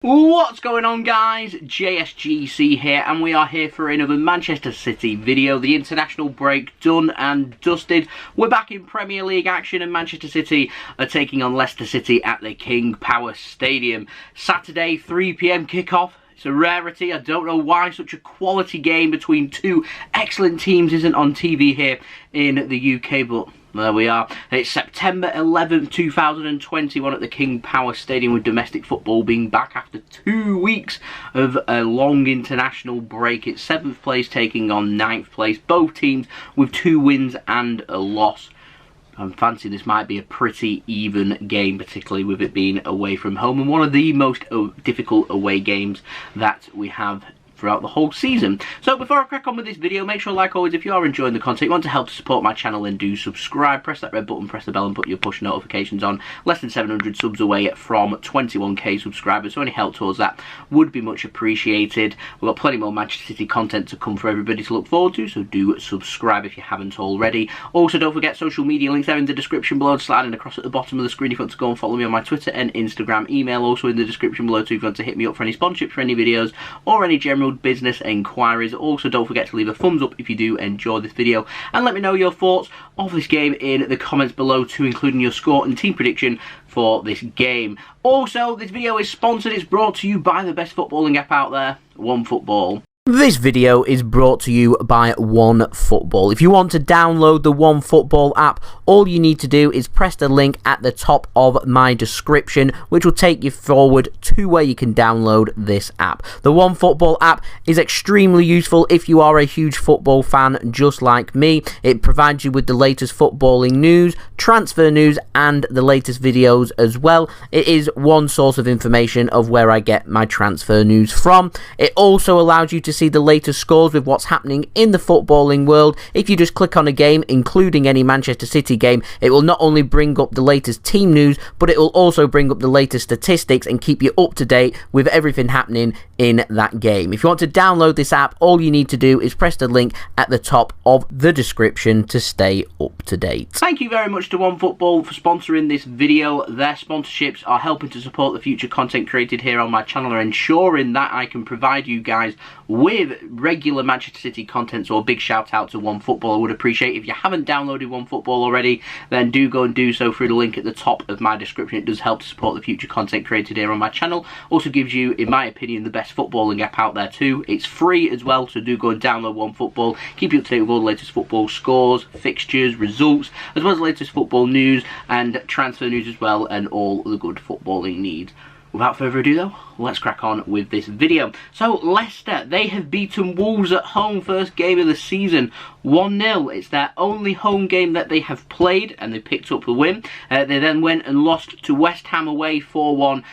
What's going on, guys? JSGC here, and we are here for another Manchester City video. The international break done and dusted. We're back in Premier League action, and Manchester City are taking on Leicester City at the King Power Stadium. Saturday, 3 PM kickoff. It's a rarity. I don't know why such a quality game between two excellent teams isn't on TV here in the UK, but there we are. It's September 11th, 2021 at the King Power Stadium, with domestic football being back after 2 weeks of a long international break. It's 7th place taking on 9th place. Both teams with 2 wins and a loss. I fancy this might be a pretty even game, particularly with it being away from home, and one of the most difficult away games that we have throughout the whole season. So before I crack on with this video, make sure, like always, if you are enjoying the content, you want to help to support my channel, then do subscribe, press that red button, press the bell and put your push notifications on. Less than 700 subs away from 21k subscribers, so any help towards that would be much appreciated. We've got plenty more Manchester City content to come for everybody to look forward to, so do subscribe if you haven't already. Also, don't forget social media links there in the description below, sliding across at the bottom of the screen if you want to go and follow me on my Twitter and Instagram. Email also in the description below too if you want to hit me up for any sponsorships for any videos or any general business inquiries. Also, don't forget to leave a thumbs up if you do enjoy this video, and let me know your thoughts of this game in the comments below too, including your score and team prediction for this game. Also, this video is sponsored. It's brought to you by the best footballing app out there, OneFootball. This video is brought to you by OneFootball. If you want to download the OneFootball app, all you need to do is press the link at the top of my description, which will take you forward to where you can download this app. The OneFootball app is extremely useful if you are a huge football fan just like me. It provides you with the latest footballing news, transfer news, and the latest videos as well. It is one source of information of where I get my transfer news from. It also allows you to see the latest scores with what's happening in the footballing world. If you just click on a game, including any Manchester City game, it will not only bring up the latest team news, but it will also bring up the latest statistics and keep you up to date with everything happening in that game. If you want to download this app, all you need to do is press the link at the top of the description to stay up to date. Thank you very much to OneFootball for sponsoring this video. Their sponsorships are helping to support the future content created here on my channel, and ensuring that I can provide you guys with regular Manchester City content. So a big shout out to OneFootball. I would appreciate if you haven't downloaded OneFootball already, then do go and do so through the link at the top of my description. It does help to support the future content created here on my channel. Also gives you, in my opinion, the best footballing app out there too. It's free as well, so do go and download OneFootball. Keep you up to date with all the latest football scores, fixtures, results, as well as the latest football news and transfer news as well, and all the good footballing needs. Without further ado though, let's crack on with this video. So Leicester, they have beaten Wolves at home, first game of the season, 1-0. It's their only home game that they have played, and they picked up the win. They then went and lost to West Ham away 4-1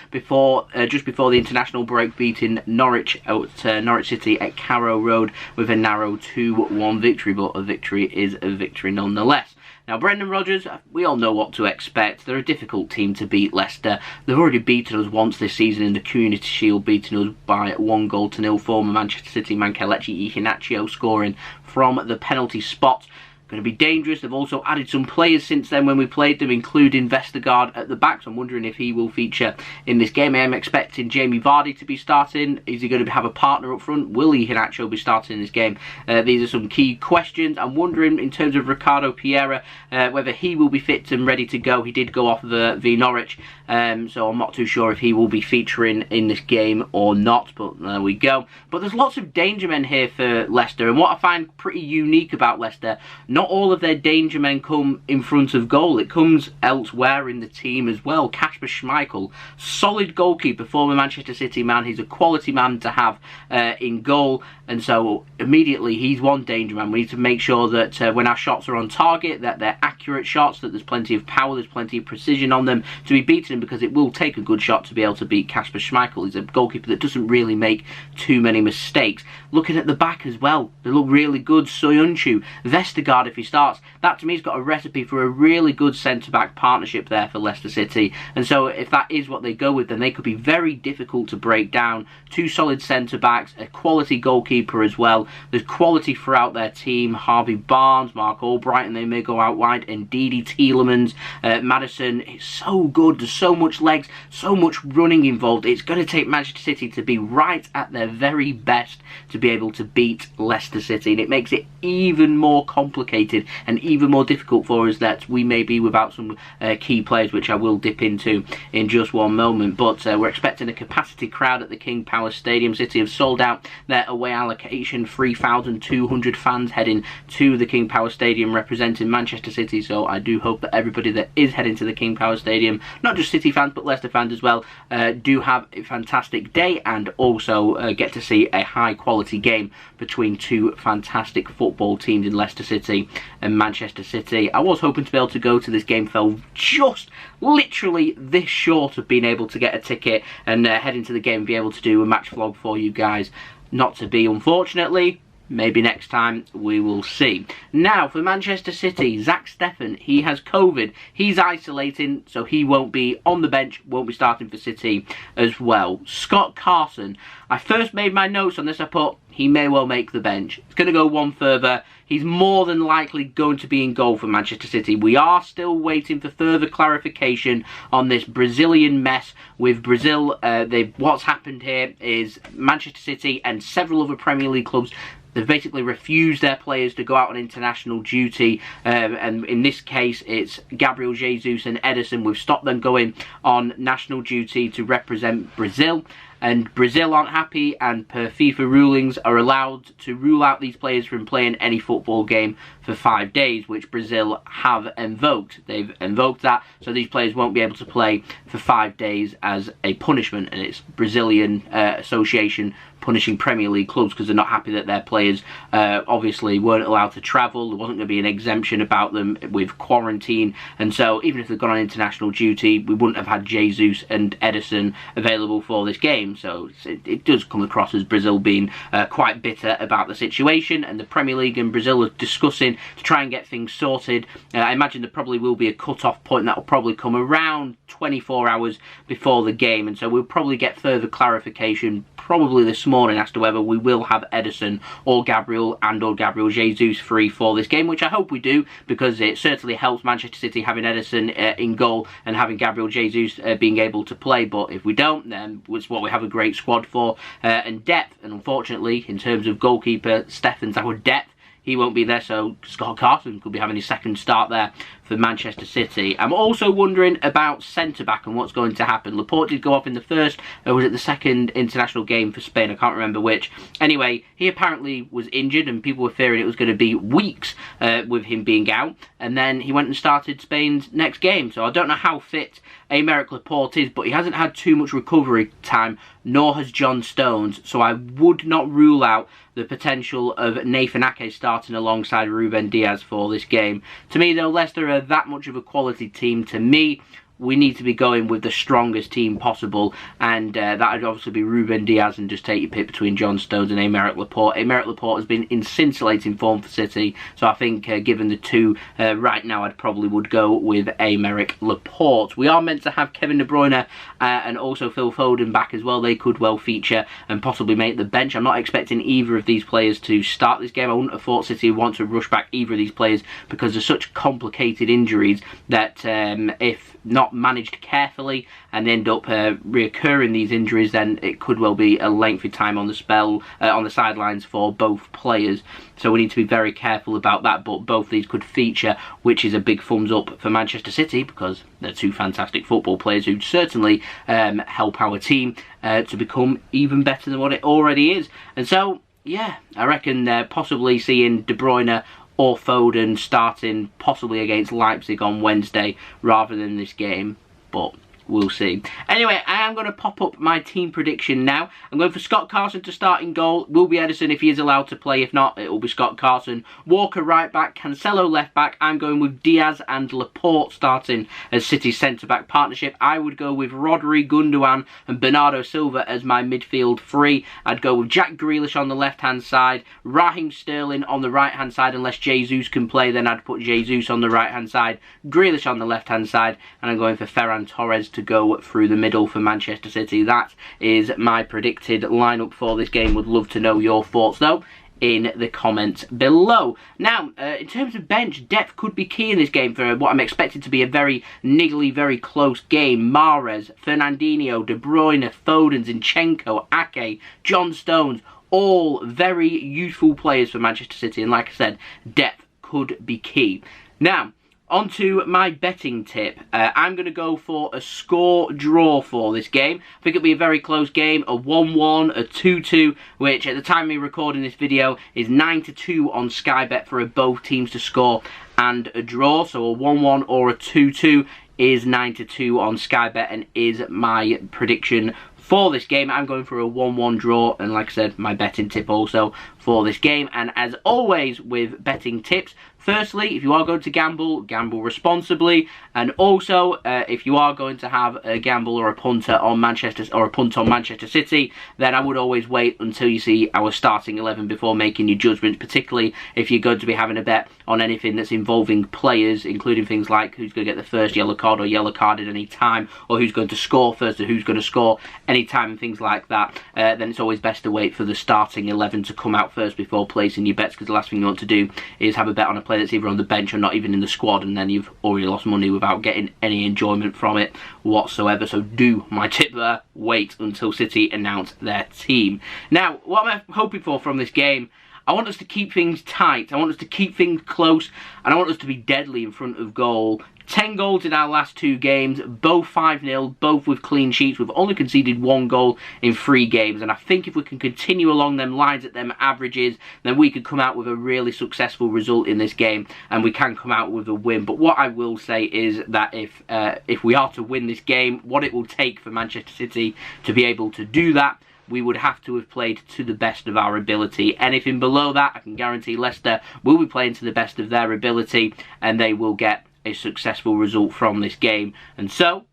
just before the international break, beating Norwich City at Carrow Road with a narrow 2-1 victory, but a victory is a victory nonetheless. Now, Brendan Rodgers, we all know what to expect. They're a difficult team to beat, Leicester. They've already beaten us once this season in the Community Shield, beating us by 1-0. Former Manchester City man Kelechi Iheanacho scoring from the penalty spot. Going to be dangerous. They've also added some players since then when we played them, including Vestergaard at the back, so I'm wondering if he will feature in this game. I am expecting Jamie Vardy to be starting. Is he going to have a partner up front? Will Iheanacho be starting in this game? These are some key questions. I'm wondering, in terms of Ricardo Pereira, whether he will be fit and ready to go. He did go off v Norwich, so I'm not too sure if he will be featuring in this game or not, but there we go. But there's lots of danger men here for Leicester, and what I find pretty unique about Leicester, not all of their danger men come in front of goal. It comes elsewhere in the team as well. Kasper Schmeichel, solid goalkeeper, former Manchester City man. He's a quality man to have in goal, and so immediately he's one danger man. We need to make sure that when our shots are on target, that they're accurate shots, that there's plenty of power, there's plenty of precision on them to be beaten, because it will take a good shot to be able to beat Kasper Schmeichel. He's a goalkeeper that doesn't really make too many mistakes. Looking at the back as well, they look really good. Soyuncu, Vestergaard Vestergaard, if he starts, that to me has got a recipe for a really good centre-back partnership there for Leicester City. And so if that is what they go with, then they could be very difficult to break down. Two solid centre-backs, a quality goalkeeper as well. There's quality throughout their team. Harvey Barnes, Marc Albrighton, they may go out wide, and Ndidi, Tielemans, Maddison. It's so good. There's so much legs, so much running involved. It's going to take Manchester City to be right at their very best to be able to beat Leicester City, and it makes it even more complicated and even more difficult for us that we may be without some key players, which I will dip into in just one moment. But we're expecting a capacity crowd at the King Power Stadium. City have sold out their away allocation, 3,200 fans heading to the King Power Stadium representing Manchester City, so I do hope that everybody that is heading to the King Power Stadium, not just City fans but Leicester fans as well, do have a fantastic day and also get to see a high quality game between two fantastic football teams in Leicester City and Manchester City. I was hoping to be able to go to this game, fell just literally this short of being able to get a ticket and head into the game and be able to do a match vlog for you guys. Not to be, unfortunately. Maybe next time, we will see. Now, for Manchester City, Zack Steffen, he has COVID. He's isolating, so he won't be on the bench, won't be starting for City as well. Scott Carson, I first made my notes on this, I put, he may well make the bench. It's going to go one further. He's more than likely going to be in goal for Manchester City. We are still waiting for further clarification on this Brazilian mess with Brazil. What's happened here is Manchester City and several other Premier League clubs, they've basically refused their players to go out on international duty, and in this case it's Gabriel Jesus and Ederson. We've stopped them going on national duty to represent Brazil, and Brazil aren't happy, and per FIFA rulings are allowed to rule out these players from playing any football game for 5 days, which Brazil have invoked. They've invoked that, so these players won't be able to play for 5 days as a punishment, and it's Brazilian association punishing Premier League clubs because they're not happy that their players obviously weren't allowed to travel. There wasn't going to be an exemption about them with quarantine, and so even if they'd gone on international duty, we wouldn't have had Jesus and Ederson available for this game. So it does come across as Brazil being quite bitter about the situation, and the Premier League and Brazil are discussing to try and get things sorted. I imagine there probably will be a cut-off point that will probably come around 24 hours before the game, and so we'll probably get further clarification probably this morning as to whether we will have Ederson or Gabriel Jesus free for this game, which I hope we do, because it certainly helps Manchester City having Ederson in goal and having Gabriel Jesus being able to play. But if we don't, then it's what we have a great squad for, and depth, and unfortunately in terms of goalkeeper Steffen's our depth, he won't be there, so Scott Carson could be having his second start there for Manchester City. I'm also wondering about centre-back and what's going to happen. Laporte did go off in the first, or was it the second international game for Spain? I can't remember which. Anyway, he apparently was injured and people were fearing it was going to be weeks with him being out. And then he went and started Spain's next game. So I don't know how fit Aymeric Laporte is, but he hasn't had too much recovery time, nor has John Stones. So I would not rule out the potential of Nathan Ake starting alongside Ruben Dias for this game. To me, though, Leicester are that much of a quality team. To me, we need to be going with the strongest team possible, and that would obviously be Ruben Dias, and just take your pick between John Stones and Aymeric Laporte. Aymeric Laporte has been in scintillating form for City, so I think given the two right now, I'd probably would go with Aymeric Laporte. We are meant to have Kevin De Bruyne and also Phil Foden back as well. They could well feature and possibly make the bench. I'm not expecting either of these players to start this game. I wouldn't have thought City would want to rush back either of these players because they're such complicated injuries that if not managed carefully and end up reoccurring these injuries, then it could well be a lengthy time on the sidelines for both players. So we need to be very careful about that, but both these could feature, which is a big thumbs up for Manchester City because they're two fantastic football players who certainly help our team to become even better than what it already is. And so, yeah, I reckon possibly seeing De Bruyne or Foden starting possibly against Leipzig on Wednesday rather than this game. But we'll see. Anyway, I am going to pop up my team prediction now. I'm going for Scott Carson to start in goal. Will be Ederson if he is allowed to play. If not, it will be Scott Carson. Walker right back, Cancelo left back. I'm going with Dias and Laporte starting as City's centre-back partnership. I would go with Rodri, Gundogan and Bernardo Silva as my midfield three. I'd go with Jack Grealish on the left-hand side, Raheem Sterling on the right-hand side. Unless Jesus can play, then I'd put Jesus on the right-hand side, Grealish on the left-hand side, and I'm going for Ferran Torres to go through the middle for Manchester City. That is my predicted lineup for this game. Would love to know your thoughts though in the comments below. Now, in terms of bench, depth could be key in this game for what I'm expecting to be a very niggly, very close game. Mahrez, Fernandinho, De Bruyne, Foden, Zinchenko, Ake, John Stones, all very useful players for Manchester City, and like I said, depth could be key. Now, on to my betting tip. I'm going to go for a score draw for this game. I think it'll be a very close game, a 1-1, a 2-2, which at the time of me recording this video is 9-2 on Sky Bet for both teams to score and a draw. So a 1-1 or a 2-2 is 9-2 on Sky Bet and is my prediction for this game. I'm going for a 1-1 draw, and like I said, my betting tip also for this game. And as always with betting tips, firstly, if you are going to gamble, gamble responsibly, and also if you are going to have a gamble or a punt on Manchester City, then I would always wait until you see our starting 11 before making your judgments, particularly if you're going to be having a bet on anything that's involving players, including things like who's going to get the first yellow card or yellow card at any time, or who's going to score first or who's going to score any time and things like that. Then it's always best to wait for the starting 11 to come out first before placing your bets, because the last thing you want to do is have a bet on a player that's either on the bench or not even in the squad, and then you've already lost money without getting any enjoyment from it whatsoever. So do my tip there, wait until City announce their team. Now, what am I hoping for from this game? I want us to keep things tight, I want us to keep things close, and I want us to be deadly in front of goal. 10 goals in our last 2 games, both 5-0, both with clean sheets. We've only conceded 1 goal in 3 games, and I think if we can continue along them lines at them averages, then we could come out with a really successful result in this game, and we can come out with a win. But what I will say is that if we are to win this game, what it will take for Manchester City to be able to do that, we would have to have played to the best of our ability. Anything below that, I can guarantee Leicester will be playing to the best of their ability, and they will get a successful result from this game. And so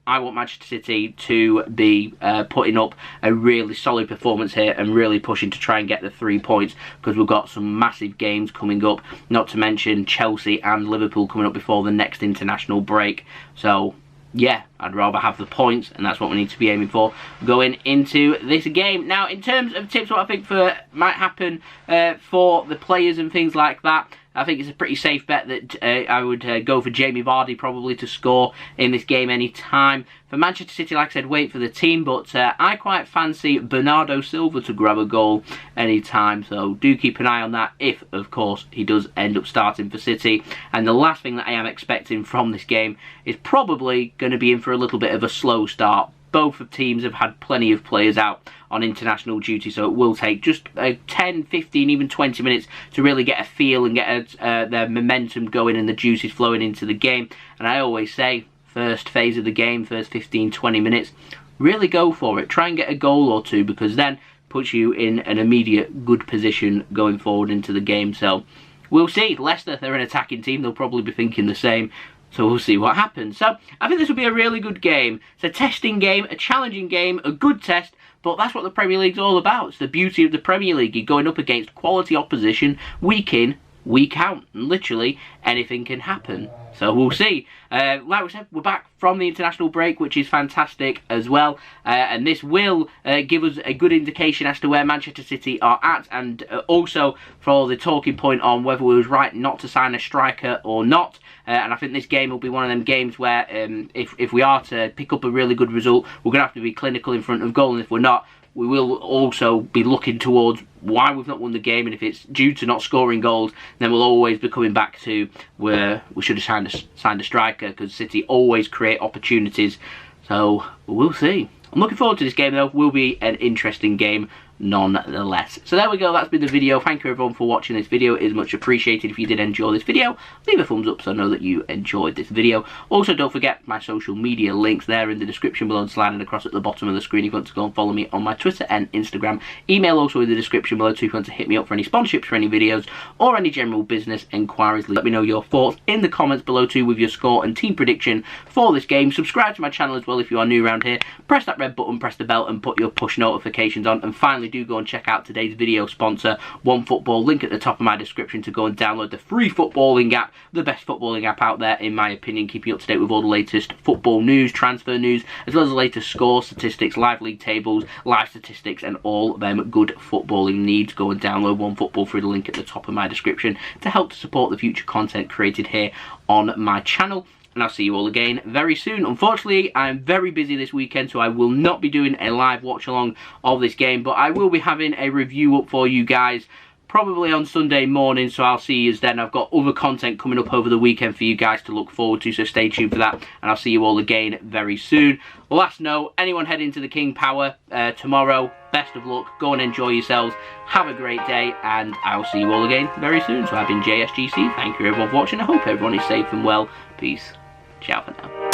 I want Manchester City to be putting up a really solid performance here and really pushing to try and get the 3 points, because we've got some massive games coming up, not to mention Chelsea and Liverpool coming up before the next international break. So yeah, I'd rather have the points, and that's what we need to be aiming for going into this game. Now, in terms of tips, what I think might happen for the players and things like that, I think it's a pretty safe bet that I would go for Jamie Vardy probably to score in this game any time. For Manchester City, like I said, wait for the team, but I quite fancy Bernardo Silva to grab a goal any time, so do keep an eye on that if, of course, he does end up starting for City. And the last thing that I am expecting from this game is probably going to be in for a little bit of a slow start. Both of teams have had plenty of players out on international duty, so it will take just 10, 15, even 20 minutes to really get a feel and get their momentum going and the juices flowing into the game. And I always say, first phase of the game, first 15, 20 minutes, really go for it. Try and get a goal or two, because then puts you in an immediate good position going forward into the game. So we'll see. Leicester, they're an attacking team. They'll probably be thinking the same. So we'll see what happens. So I think this will be a really good game. It's a testing game, a challenging game, a good test, but that's what the Premier League's all about. It's the beauty of the Premier League. You're going up against quality opposition week in, week out, and literally anything can happen. So we'll see. Like we said, we're back from the international break, which is fantastic as well. And this will give us a good indication as to where Manchester City are at, and also for the talking point on whether we was right not to sign a striker or not. And I think this game will be one of them games where if we are to pick up a really good result, we're going to have to be clinical in front of goal, and if we're not, we will also be looking towards why we've not won the game, and if it's due to not scoring goals, then we'll always be coming back to where we should have signed a striker, because City always create opportunities. So we'll see. I'm looking forward to this game though. It will be an interesting game nonetheless. So there we go, that's been the video. Thank you everyone for watching this video. It is much appreciated. If you did enjoy this video, leave a thumbs up so I know that you enjoyed this video. Also, don't forget my social media links there in the description below and sliding across at the bottom of the screen if you want to go and follow me on my Twitter and Instagram. Email also in the description below too if you want to hit me up for any sponsorships for any videos or any general business inquiries. Let me know your thoughts in the comments below too with your score and team prediction for this game. Subscribe to my channel as well if you are new around here. Press that red button, press the bell and put your push notifications on. And finally, do go and check out today's video sponsor, OneFootball. Link at the top of my description to go and download the free footballing app, the best footballing app out there in my opinion, keeping you up to date with all the latest football news, transfer news, as well as the latest score statistics, live league tables, live statistics and all them good footballing needs. Go and download OneFootball through the link at the top of my description to help to support the future content created here on my channel. And I'll see you all again very soon. Unfortunately, I'm very busy this weekend, so I will not be doing a live watch-along of this game, but I will be having a review up for you guys probably on Sunday morning, so I'll see you then. I've got other content coming up over the weekend for you guys to look forward to, so stay tuned for that, and I'll see you all again very soon. Last note, anyone heading to the King Power tomorrow, best of luck, go and enjoy yourselves, have a great day, and I'll see you all again very soon. So I've been JSGC, thank you everyone for watching, I hope everyone is safe and well, peace, ciao for now.